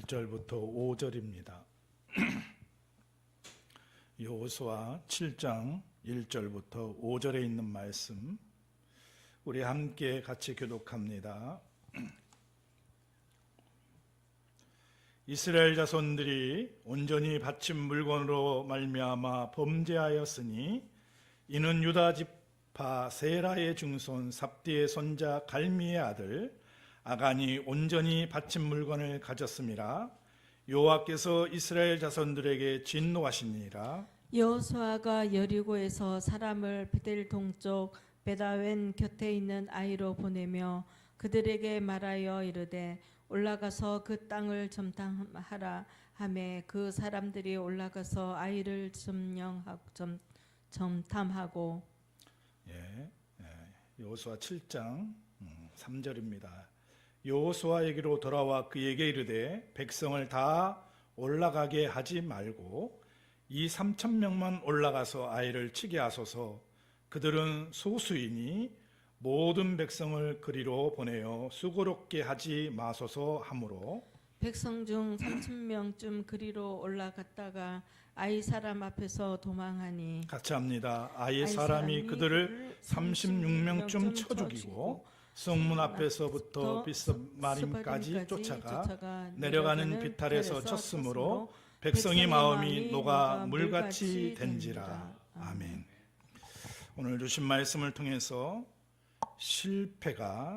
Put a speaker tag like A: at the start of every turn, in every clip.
A: 1절부터 5절입니다. 여호수아 7장 1절부터 5절에 있는 말씀 우리 함께 같이 교독합니다. 이스라엘 자손들이 온전히 바친 물건으로 말미암아 범죄하였으니 이는 유다 지파 세라의 증손 삽디의 손자 갈미의 아들 아간이 온전히 바친 물건을 가졌음이라. 여호와께서 이스라엘 자손들에게 진노하시니라.
B: 여호수아가 여리고에서 사람을 베델 동쪽 베다웬 곁에 있는 아이로 보내며 그들에게 말하여 이르되 올라가서 그 땅을 점탐하라 하매 그 사람들이 올라가서 아이를 점탐하고.
A: 여호수아 7장 3절입니다. 여호수아에게로 돌아와 그에게 이르되 백성을 다 올라가게 하지 말고 이 3,000명만 올라가서 아이를 치게 하소서. 그들은 소수이니 모든 백성을 그리로 보내어 수고롭게 하지 마소서 하므로
B: 백성 중 3,000명쯤 그리로 올라갔다가 아이 사람 앞에서 도망하니.
A: 같이 합니다. 아이 사람이 그들을 36명쯤 쳐 죽이고 성문 앞에서부터 비스마림까지 쫓아가 내려가는 비탈에서 쳤으므로 백성의 마음이 녹아 물같이 된지라. 아멘. 오늘 주신 말씀을 통해서 실패가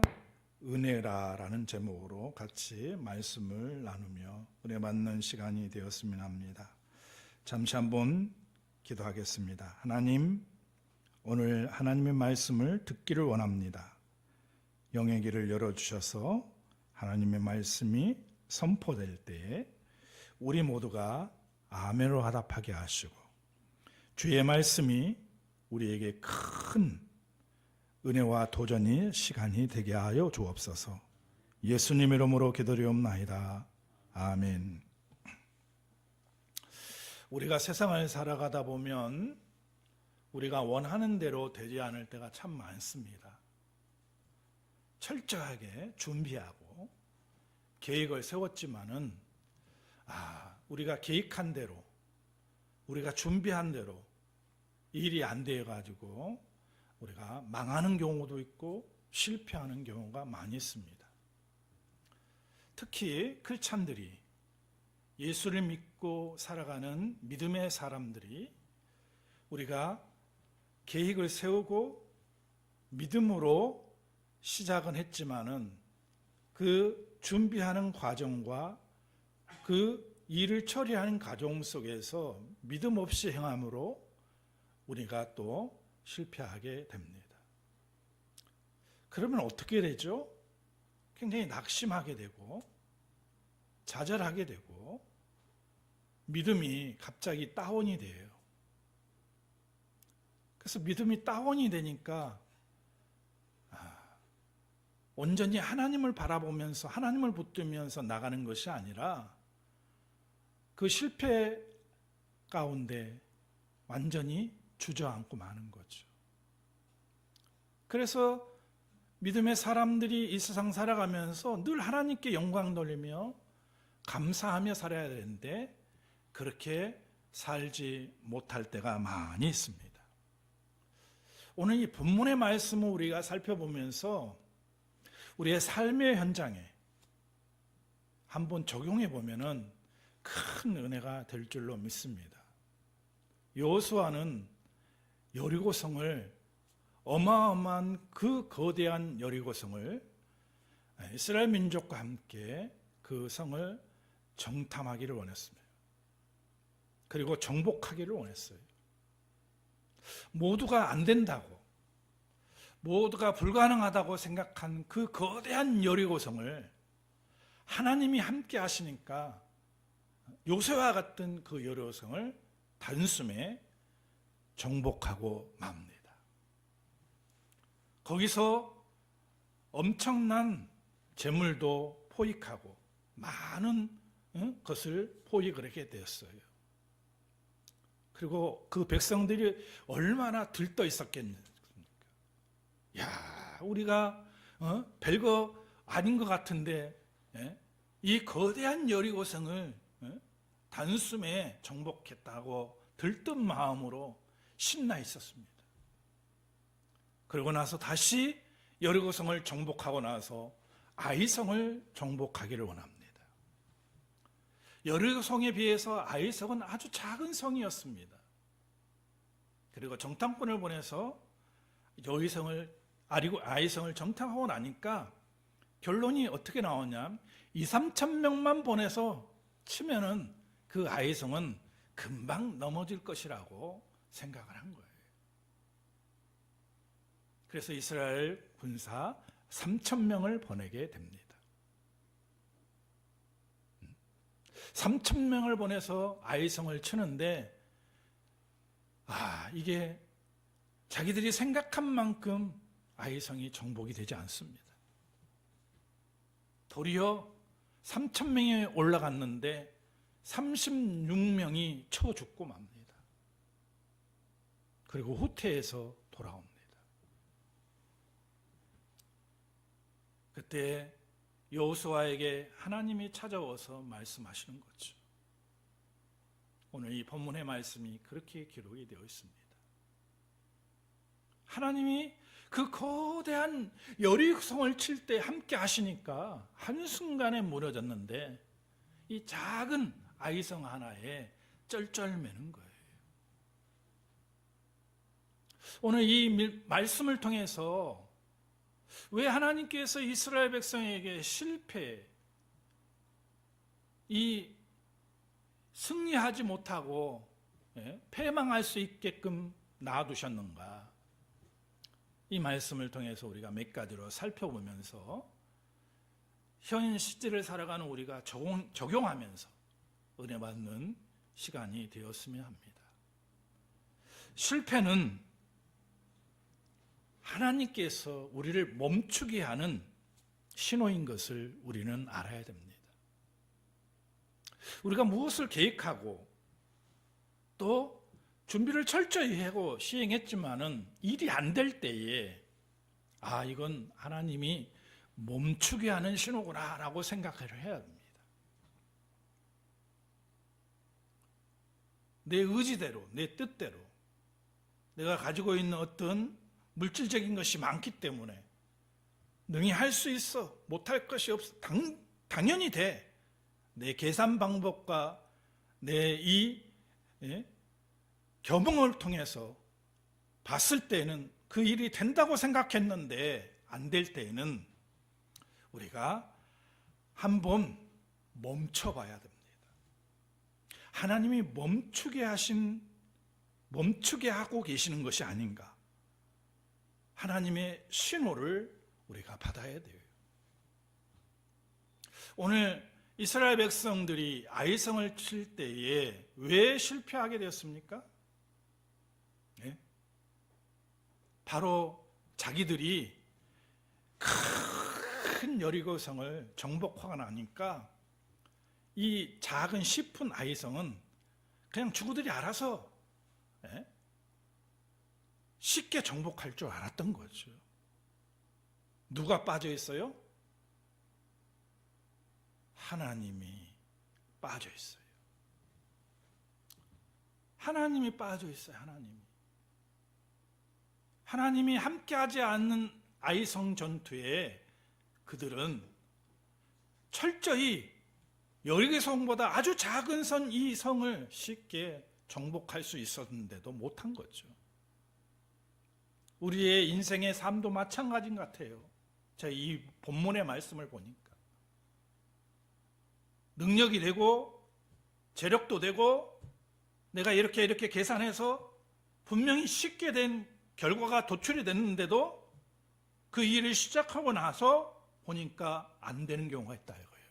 A: 은혜라라는 제목으로 같이 말씀을 나누며 은혜 받는 시간이 되었으면 합니다. 잠시 한번 기도하겠습니다. 하나님, 오늘 하나님의 말씀을 듣기를 원합니다. 영의 길을 열어주셔서 하나님의 말씀이 선포될 때에 우리 모두가 아멘으로 화답하게 하시고 주의 말씀이 우리에게 큰 은혜와 도전이 시간이 되게 하여 주옵소서. 예수님 이름으로 기도드리옵나이다. 아멘. 우리가 세상을 살아가다 보면 우리가 원하는 대로 되지 않을 때가 참 많습니다. 철저하게 준비하고 계획을 세웠지만은 우리가 계획한 대로 우리가 준비한 대로 일이 안 되어가지고 우리가 망하는 경우도 있고 실패하는 경우가 많이 있습니다. 특히 크리스찬들이 예수를 믿고 살아가는 믿음의 사람들이 우리가 계획을 세우고 믿음으로 시작은 했지만은 그 준비하는 과정과 그 일을 처리하는 과정 속에서 믿음 없이 행함으로 우리가 또 실패하게 됩니다. 그러면 어떻게 되죠? 굉장히 낙심하게 되고 좌절하게 되고 믿음이 갑자기 다운이 돼요. 그래서 믿음이 다운이 되니까 온전히 하나님을 바라보면서 하나님을 붙들면서 나가는 것이 아니라 그 실패 가운데 완전히 주저앉고 마는 거죠. 그래서 믿음의 사람들이 이 세상 살아가면서 늘 하나님께 영광 돌리며 감사하며 살아야 되는데 그렇게 살지 못할 때가 많이 있습니다. 오늘 이 본문의 말씀을 우리가 살펴보면서 우리의 삶의 현장에 한번 적용해 보면은 큰 은혜가 될 줄로 믿습니다. 여호수아는 여리고성을 어마어마한 그 거대한 여리고성을 이스라엘 민족과 함께 그 성을 정탐하기를 원했습니다. 그리고 정복하기를 원했어요. 모두가 안 된다고 모두가 불가능하다고 생각한 그 거대한 여리고성을 하나님이 함께 하시니까 요새와 같은 그 여리고성을 단숨에 정복하고 맙니다. 거기서 엄청난 재물도 포획하고 많은 것을 포획을 하게 되었어요. 그리고 그 백성들이 얼마나 들떠 있었겠습니까? 야, 우리가 별거 아닌 것 같은데 이 거대한 여리고성을 단숨에 정복했다고 들뜬 마음으로 신나 있었습니다. 그러고 나서 다시 여리고성을 정복하고 나서 아이성을 정복하기를 원합니다. 여리고성에 비해서 아이성은 아주 작은 성이었습니다. 그리고 정탐꾼을 보내서 아이성을 정탐하고 나니까 결론이 어떻게 나오냐, 2-3천 명만 보내서 치면은 그 아이성은 금방 넘어질 것이라고 생각을 한 거예요. 그래서 이스라엘 군사 3천 명을 보내게 됩니다. 3천 명을 보내서 아이성을 치는데 이게 자기들이 생각한 만큼 아이성이 정복이 되지 않습니다. 도리어 3천 명이 올라갔는데 36명이 쳐 죽고 맙니다. 그리고 후퇴해서 돌아옵니다. 그때 여호수아에게 하나님이 찾아와서 말씀하시는 거죠. 오늘 이 본문의 말씀이 그렇게 기록이 되어 있습니다. 하나님이 그 거대한 여리고성을 칠 때 함께 하시니까 한순간에 무너졌는데 이 작은 아이성 하나에 쩔쩔매는 거예요. 오늘 이 말씀을 통해서 왜 하나님께서 이스라엘 백성에게 승리하지 못하고 패망할 수 있게끔 놔두셨는가? 이 말씀을 통해서 우리가 몇 가지로 살펴보면서 현 시대를 살아가는 우리가 적용하면서 은혜 받는 시간이 되었으면 합니다. 실패는 하나님께서 우리를 멈추게 하는 신호인 것을 우리는 알아야 됩니다. 우리가 무엇을 계획하고 또 준비를 철저히 하고 시행했지만은 일이 안 될 때에 이건 하나님이 멈추게 하는 신호구나 라고 생각을 해야 합니다. 내 의지대로, 내 뜻대로 내가 가지고 있는 어떤 물질적인 것이 많기 때문에 능히 할 수 있어, 못할 것이 없어. 당연히 돼. 내 계산 방법과 내 겸응을 통해서 봤을 때는 그 일이 된다고 생각했는데 안 될 때에는 우리가 한번 멈춰봐야 됩니다. 하나님이 멈추게 하고 계시는 것이 아닌가? 하나님의 신호를 우리가 받아야 돼요. 오늘 이스라엘 백성들이 아이성을 칠 때에 왜 실패하게 되었습니까? 바로 자기들이 큰 여리고성을 정복하고 나니까 이 작은 10푼 아이성은 그냥 주구들이 알아서 쉽게 정복할 줄 알았던 거죠. 누가 빠져 있어요? 하나님이 빠져 있어요. 하나님이 빠져 있어요. 하나님이 함께하지 않는 아이성 전투에 그들은 철저히 여리고성보다 아주 작은 이 성을 쉽게 정복할 수 있었는데도 못한 거죠. 우리의 인생의 삶도 마찬가지인 것 같아요. 제가 이 본문의 말씀을 보니까 능력이 되고 재력도 되고 내가 이렇게 계산해서 분명히 쉽게 된 결과가 도출이 됐는데도 그 일을 시작하고 나서 보니까 안 되는 경우가 있다 이거예요.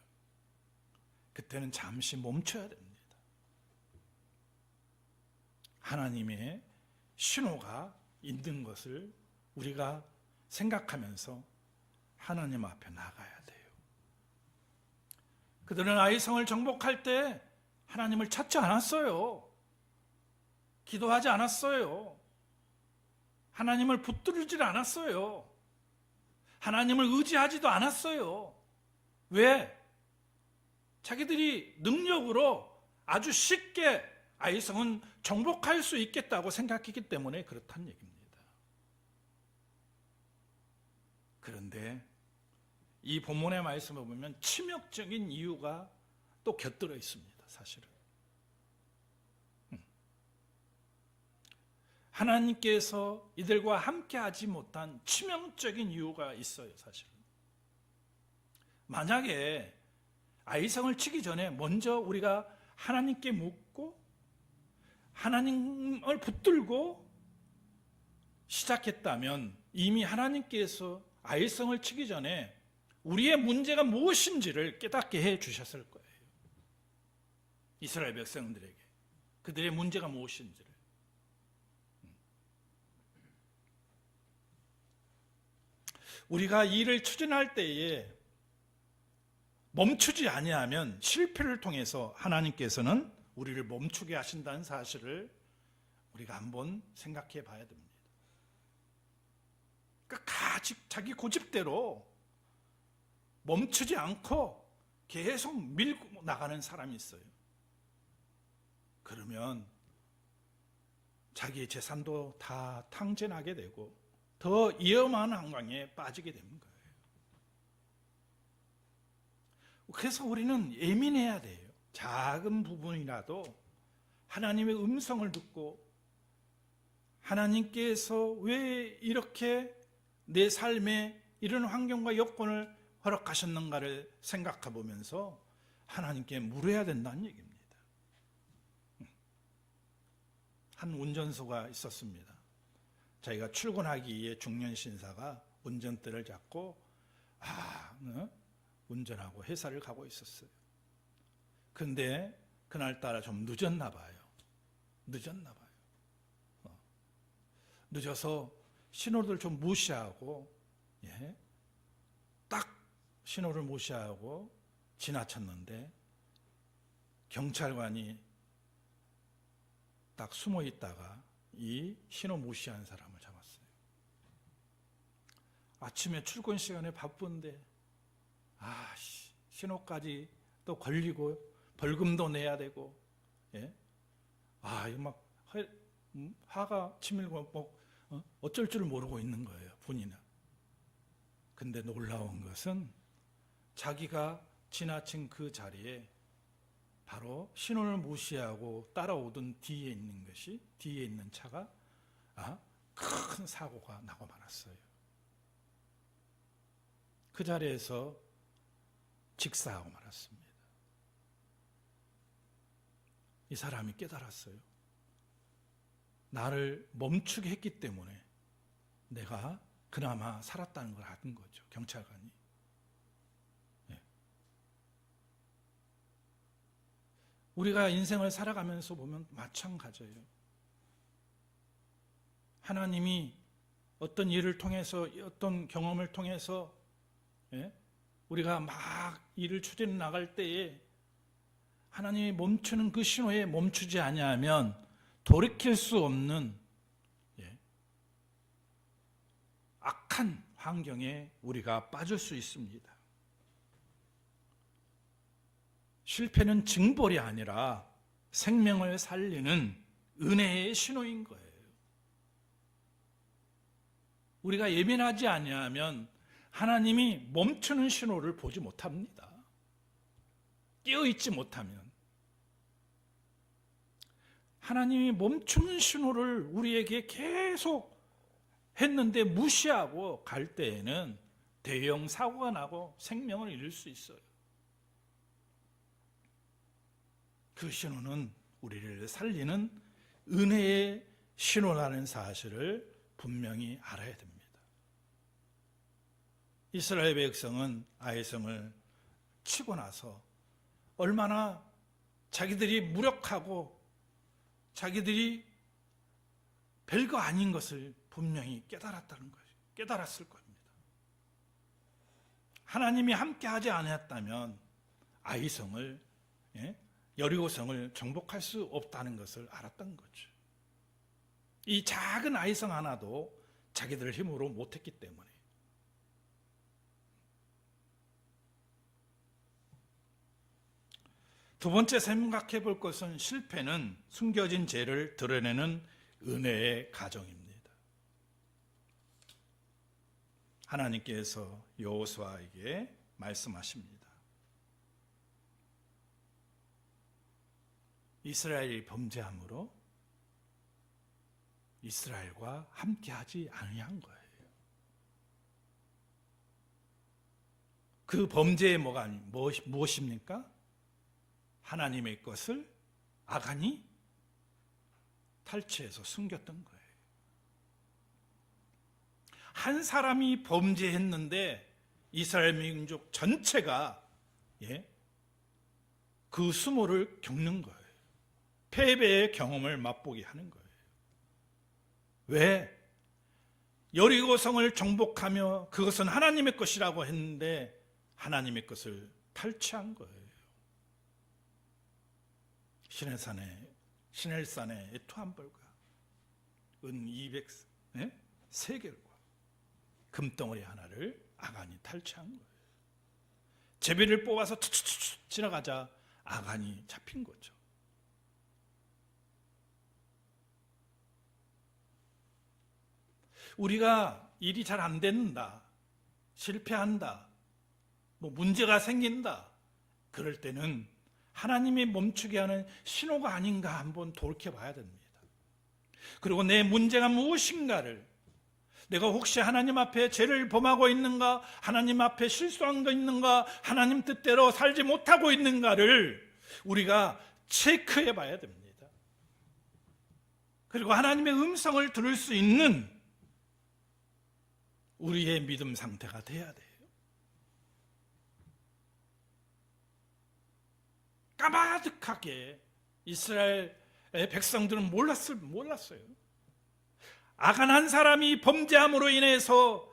A: 그때는 잠시 멈춰야 됩니다. 하나님의 신호가 있는 것을 우리가 생각하면서 하나님 앞에 나가야 돼요. 그들은 아이성을 정복할 때 하나님을 찾지 않았어요. 기도하지 않았어요. 하나님을 붙들지 않았어요. 하나님을 의지하지도 않았어요. 왜? 자기들이 능력으로 아주 쉽게 아이성은 정복할 수 있겠다고 생각했기 때문에 그렇다는 얘기입니다. 그런데 이 본문의 말씀을 보면 치명적인 이유가 또 곁들여 있습니다. 사실은 하나님께서 이들과 함께하지 못한 치명적인 이유가 있어요. 사실은 만약에 아이성을 치기 전에 먼저 우리가 하나님께 묻고 하나님을 붙들고 시작했다면 이미 하나님께서 아이성을 치기 전에 우리의 문제가 무엇인지를 깨닫게 해 주셨을 거예요. 이스라엘 백성들에게 그들의 문제가 무엇인지를. 우리가 일을 추진할 때에 멈추지 아니하면 실패를 통해서 하나님께서는 우리를 멈추게 하신다는 사실을 우리가 한번 생각해 봐야 됩니다. 끝까지 자기 고집대로 멈추지 않고 계속 밀고 나가는 사람이 있어요. 그러면 자기의 재산도 다 탕진하게 되고 더 위험한 환경에 빠지게 되는 거예요. 그래서 우리는 예민해야 돼요. 작은 부분이라도 하나님의 음성을 듣고 하나님께서 왜 이렇게 내 삶에 이런 환경과 여건을 허락하셨는가를 생각해 보면서 하나님께 물어야 된다는 얘기입니다. 한 운전수가 있었습니다. 자기가 출근하기에 중년 신사가 운전대를 잡고 운전하고 회사를 가고 있었어요. 근데 그날따라 좀 늦었나 봐요. 늦어서 신호를 좀 무시하고 딱 신호를 무시하고 지나쳤는데 경찰관이 딱 숨어 있다가 이 신호 무시한 사람을 잡았어요. 아침에 출근 시간에 바쁜데 신호까지 또 걸리고 벌금도 내야 되고 이거 막 화가 치밀고 어쩔 줄 모르고 있는 거예요. 본인은. 근데 놀라운 것은 자기가 지나친 그 자리에 바로 신호를 무시하고 따라오던 뒤에 있는 차가 큰 사고가 나고 말았어요. 그 자리에서 직사하고 말았습니다. 이 사람이 깨달았어요. 나를 멈추게 했기 때문에 내가 그나마 살았다는 걸 아는 거죠. 경찰관이. 우리가 인생을 살아가면서 보면 마찬가지예요. 하나님이 어떤 일을 통해서 어떤 경험을 통해서 우리가 막 일을 추진해 나갈 때에 하나님이 멈추는 그 신호에 멈추지 아니하면 돌이킬 수 없는 악한 환경에 우리가 빠질 수 있습니다. 실패는 징벌이 아니라 생명을 살리는 은혜의 신호인 거예요. 우리가 예민하지 아니하면 하나님이 멈추는 신호를 보지 못합니다. 깨어있지 못하면. 하나님이 멈추는 신호를 우리에게 계속 했는데 무시하고 갈 때에는 대형 사고가 나고 생명을 잃을 수 있어요. 그 신호는 우리를 살리는 은혜의 신호라는 사실을 분명히 알아야 됩니다. 이스라엘 백성은 아이성을 치고 나서 얼마나 자기들이 무력하고 자기들이 별거 아닌 것을 분명히 깨달았다는 것이 깨달았을 겁니다. 하나님이 함께하지 않았다면 아이성을 여리고성을 정복할 수 없다는 것을 알았던 거죠. 이 작은 아이성 하나도 자기들 힘으로 못했기 때문에. 두 번째 생각해 볼 것은 실패는 숨겨진 죄를 드러내는 은혜의 가정입니다. 하나님께서 여호수아에게 말씀하십니다. 이스라엘이 범죄함으로 이스라엘과 함께하지 아니한 거예요. 그 범죄의 무엇입니까? 하나님의 것을 아간이 탈취해서 숨겼던 거예요. 한 사람이 범죄했는데 이스라엘 민족 전체가 그 수모를 겪는 거예요. 패배의 경험을 맛보게 하는 거예요. 왜? 여리고성을 정복하며 그것은 하나님의 것이라고 했는데 하나님의 것을 탈취한 거예요. 시넬산의 애투 한 벌과 은 203개과 금덩어리 하나를 아간이 탈취한 거예요. 제비를 뽑아서 툭툭툭 지나가자 아간이 잡힌 거죠. 우리가 일이 잘 안 된다, 실패한다, 문제가 생긴다, 그럴 때는 하나님이 멈추게 하는 신호가 아닌가 한번 돌이켜봐야 됩니다. 그리고 내 문제가 무엇인가를, 내가 혹시 하나님 앞에 죄를 범하고 있는가, 하나님 앞에 실수한 거 있는가, 하나님 뜻대로 살지 못하고 있는가를 우리가 체크해 봐야 됩니다. 그리고 하나님의 음성을 들을 수 있는 우리의 믿음 상태가 돼야 돼요. 까마득하게 이스라엘의 백성들은 몰랐어요. 아간 한 사람이 범죄함으로 인해서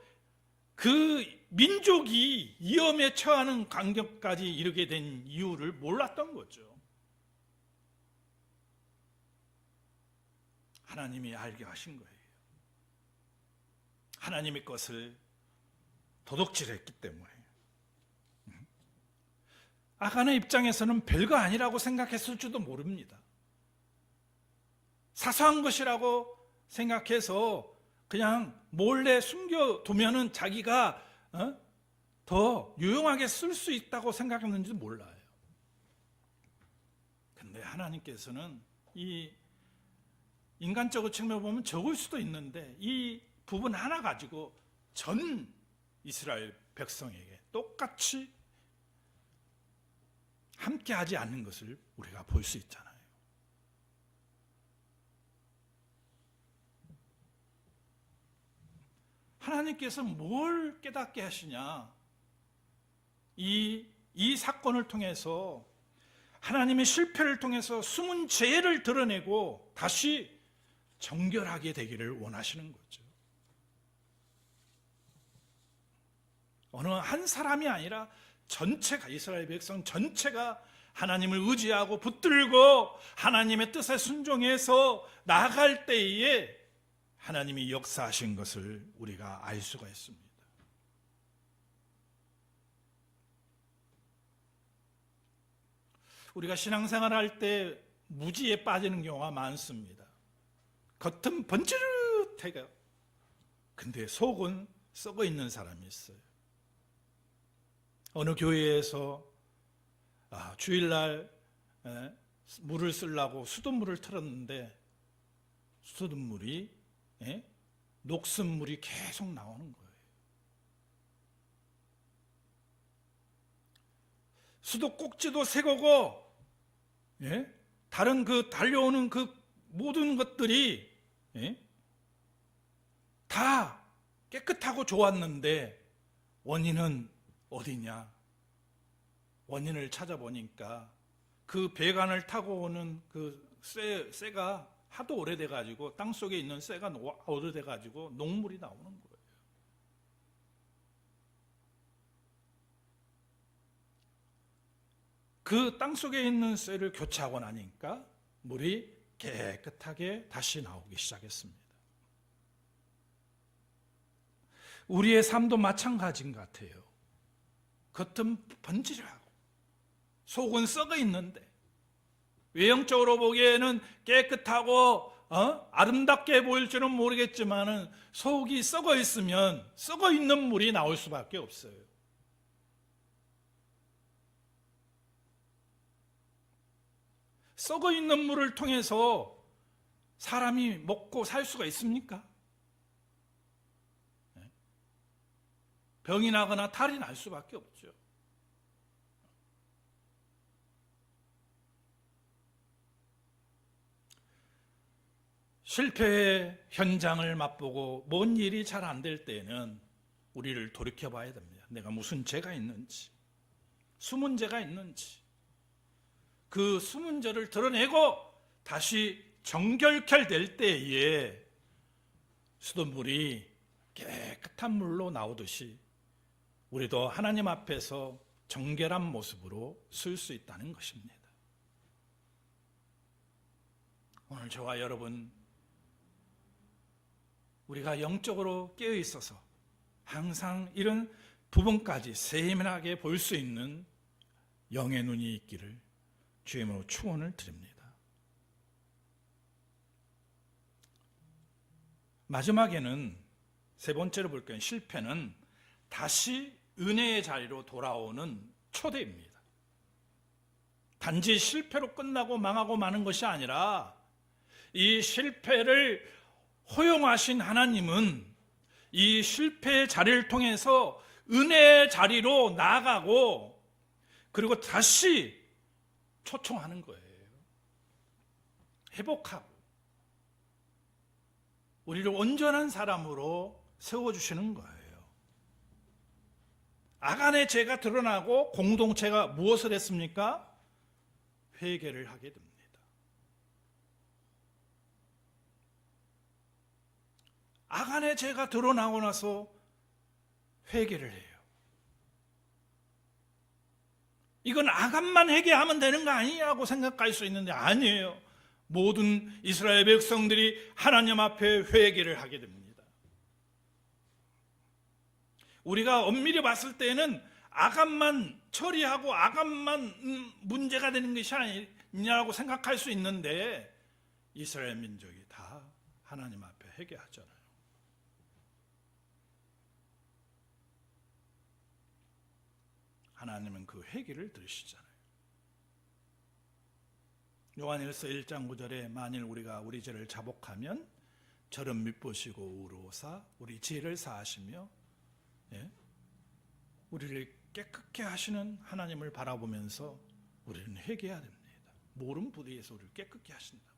A: 그 민족이 위험에 처하는 간격까지 이르게 된 이유를 몰랐던 거죠. 하나님이 알게 하신 거예요. 하나님의 것을 도둑질했기 때문에. 아간의 입장에서는 별거 아니라고 생각했을지도 모릅니다. 사소한 것이라고 생각해서 그냥 몰래 숨겨두면은 자기가 더 유용하게 쓸 수 있다고 생각했는지도 몰라요. 근데 하나님께서는 이 인간적으로 측면을 보면 적을 수도 있는데 이 부분 하나 가지고 전 이스라엘 백성에게 똑같이 함께하지 않는 것을 우리가 볼 수 있잖아요. 하나님께서 뭘 깨닫게 하시냐? 이 사건을 통해서 하나님의 실패를 통해서 숨은 죄를 드러내고 다시 정결하게 되기를 원하시는 거죠. 어느 한 사람이 아니라 전체가, 이스라엘 백성 전체가 하나님을 의지하고 붙들고 하나님의 뜻에 순종해서 나아갈 때에 하나님이 역사하신 것을 우리가 알 수가 있습니다. 우리가 신앙생활을 할 때 무지에 빠지는 경우가 많습니다. 겉은 번지르해요. 근데 속은 썩어 있는 사람이 있어요. 어느 교회에서 주일날 물을 쓰려고 수돗물을 틀었는데 수돗물이 녹슨 물이 계속 나오는 거예요. 수도 꼭지도 새 거고 다른 그 달려오는 그 모든 것들이 다 깨끗하고 좋았는데 원인은 어디냐? 원인을 찾아보니까 그 배관을 타고 오는 그 쇠가 하도 오래돼가지고 땅속에 있는 쇠가 오래돼가지고 녹물이 나오는 거예요. 그 땅속에 있는 쇠를 교체하고 나니까 물이 깨끗하게 다시 나오기 시작했습니다. 우리의 삶도 마찬가지인 것 같아요. 겉은 번지르하고 속은 썩어 있는데 외형적으로 보기에는 깨끗하고 아름답게 보일지는 모르겠지만 속이 썩어 있으면 썩어 있는 물이 나올 수밖에 없어요. 썩어 있는 물을 통해서 사람이 먹고 살 수가 있습니까? 병이 나거나 탈이 날 수밖에 없죠. 실패의 현장을 맛보고 뭔 일이 잘 안 될 때에는 우리를 돌이켜 봐야 됩니다. 내가 무슨 죄가 있는지, 숨은 죄가 있는지, 그 숨은 죄를 드러내고 다시 정결케 될 때에 수돗물이 깨끗한 물로 나오듯이 우리도 하나님 앞에서 정결한 모습으로 쓸 수 있다는 것입니다. 오늘 저와 여러분, 우리가 영적으로 깨어 있어서 항상 이런 부분까지 세밀하게 볼 수 있는 영의 눈이 있기를 주의 이름으로 축원을 드립니다. 마지막에는 세 번째로 볼까요? 실패는 다시 은혜의 자리로 돌아오는 초대입니다. 단지 실패로 끝나고 망하고 마는 것이 아니라 이 실패를 허용하신 하나님은 이 실패의 자리를 통해서 은혜의 자리로 나아가고 그리고 다시 초청하는 거예요. 회복하고 우리를 온전한 사람으로 세워주시는 거예요. 아간의 죄가 드러나고 공동체가 무엇을 했습니까? 회개를 하게 됩니다. 아간의 죄가 드러나고 나서 회개를 해요. 이건 아간만 회개하면 되는 거 아니냐고 생각할 수 있는데 아니에요. 모든 이스라엘 백성들이 하나님 앞에 회개를 하게 됩니다. 우리가 엄밀히 봤을 때는 아간만 처리하고 아간만 문제가 되는 것이 아니냐고 생각할 수 있는데 이스라엘 민족이 다 하나님 앞에 회개하잖아요. 하나님은 그 회개를 들으시잖아요. 요한일서 1장 9절에 만일 우리가 우리 죄를 자복하면 저를 밉보시고 우러오사 우리 죄를 사하시며 우리를 깨끗게 하시는 하나님을 바라보면서 우리는 회개해야 됩니다. 모른 부대에서 우리를 깨끗게 하신다.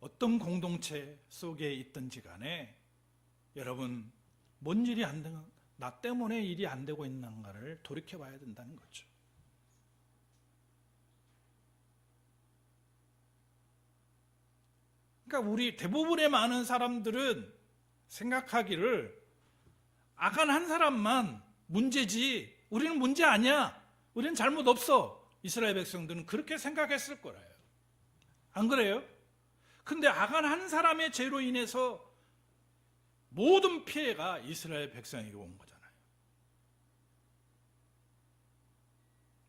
A: 어떤 공동체 속에 있든지 간에 여러분 뭔 일이 안 되는, 나 때문에 일이 안 되고 있는가를 돌이켜봐야 된다는 거죠. 그러니까 우리 대부분의 많은 사람들은 생각하기를 아간 한 사람만 문제지 우리는 문제 아니야, 우리는 잘못 없어, 이스라엘 백성들은 그렇게 생각했을 거예요. 안 그래요? 근데 아간 한 사람의 죄로 인해서 모든 피해가 이스라엘 백성에게 온 거잖아요.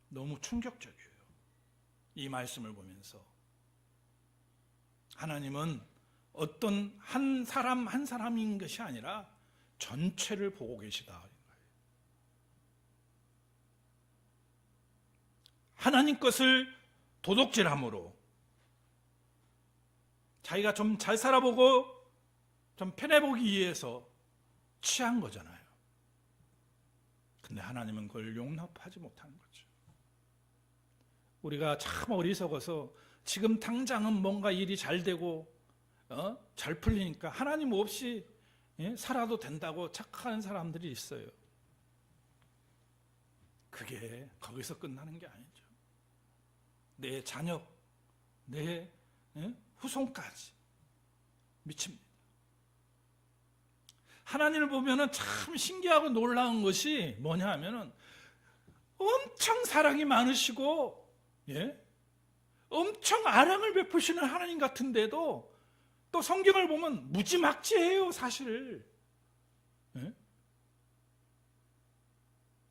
A: 너무 충격적이에요. 이 말씀을 보면서 하나님은 어떤 한 사람 한 사람인 것이 아니라 전체를 보고 계시다. 하나님 것을 도둑질함으로 자기가 좀 잘 살아보고 좀 편해보기 위해서 취한 거잖아요. 근데 하나님은 그걸 용납하지 못하는 거죠. 우리가 참 어리석어서 지금 당장은 뭔가 일이 잘 되고 잘 풀리니까 하나님 없이 살아도 된다고 착각하는 사람들이 있어요. 그게 거기서 끝나는 게 아니죠. 내 자녀, 내 후손까지 미칩니다. 하나님을 보면은 참 신기하고 놀라운 것이 뭐냐 하면은 엄청 사랑이 많으시고 엄청 아량을 베푸시는 하나님 같은데도 또 성경을 보면 무지막지해요, 사실.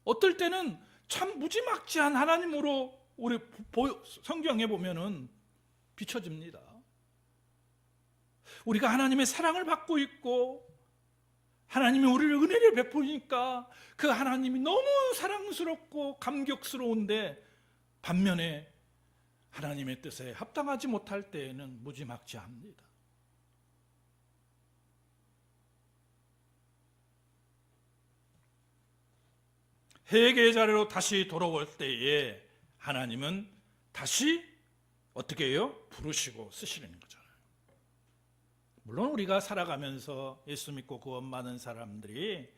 A: 어떨 때는 참 무지막지한 하나님으로 우리 성경에 보면은 비춰집니다. 우리가 하나님의 사랑을 받고 있고 하나님이 우리를 은혜를 베푸니까 그 하나님이 너무 사랑스럽고 감격스러운데 반면에 하나님의 뜻에 합당하지 못할 때에는 무지막지합니다. 회개의 자리로 다시 돌아올 때에 하나님은 다시 어떻게 해요? 부르시고 쓰시는 거잖아요. 물론 우리가 살아가면서 예수 믿고 구원 받은 사람들이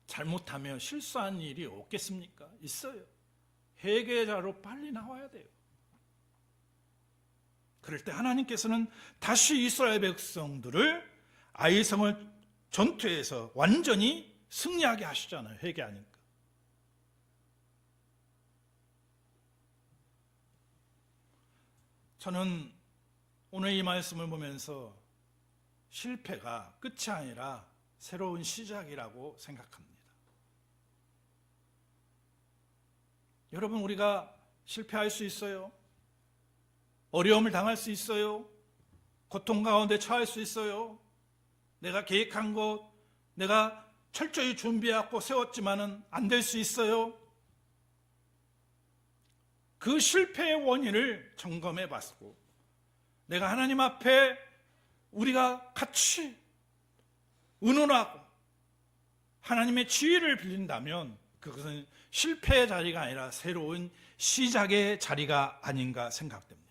A: 잘못하며 실수한 일이 없겠습니까? 있어요. 회개의 자리로 빨리 나와야 돼요. 그럴 때 하나님께서는 다시 이스라엘 백성들을 아이성을 전투에서 완전히 승리하게 하시잖아요. 회개하니까. 저는 오늘 이 말씀을 보면서 실패가 끝이 아니라 새로운 시작이라고 생각합니다. 여러분, 우리가 실패할 수 있어요. 어려움을 당할 수 있어요. 고통 가운데 처할 수 있어요. 내가 계획한 것, 내가 철저히 준비하고 세웠지만은 안 될 수 있어요. 그 실패의 원인을 점검해 봤고, 내가 하나님 앞에 우리가 같이 의논하고 하나님의 지혜를 빌린다면 그것은 실패의 자리가 아니라 새로운 시작의 자리가 아닌가 생각됩니다.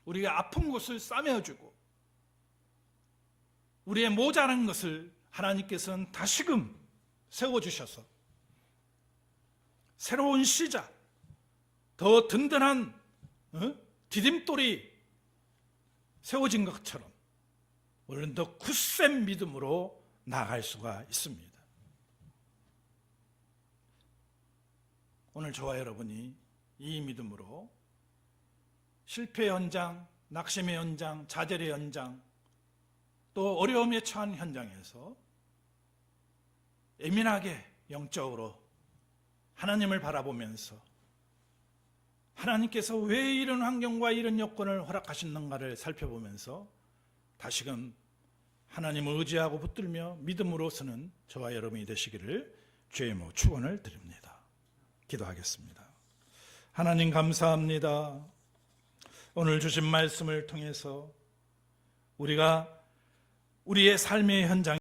A: 우리가 아픈 것을 싸매어주고 우리의 모자란 것을 하나님께서는 다시금 세워주셔서 새로운 시작, 더 든든한 디딤돌이 세워진 것처럼 우리는 더 굳센 믿음으로 나아갈 수가 있습니다. 오늘 저와 여러분이 이 믿음으로 실패의 현장, 낙심의 현장, 좌절의 현장, 또 어려움에 처한 현장에서 예민하게 영적으로 하나님을 바라보면서 하나님께서 왜 이런 환경과 이런 여건을 허락하셨는가를 살펴보면서 다시금 하나님을 의지하고 붙들며 믿음으로서는 저와 여러분이 되시기를 주의 이름으로 축원을 드립니다. 기도하겠습니다. 하나님 감사합니다. 오늘 주신 말씀을 통해서 우리가 우리의 삶의 현장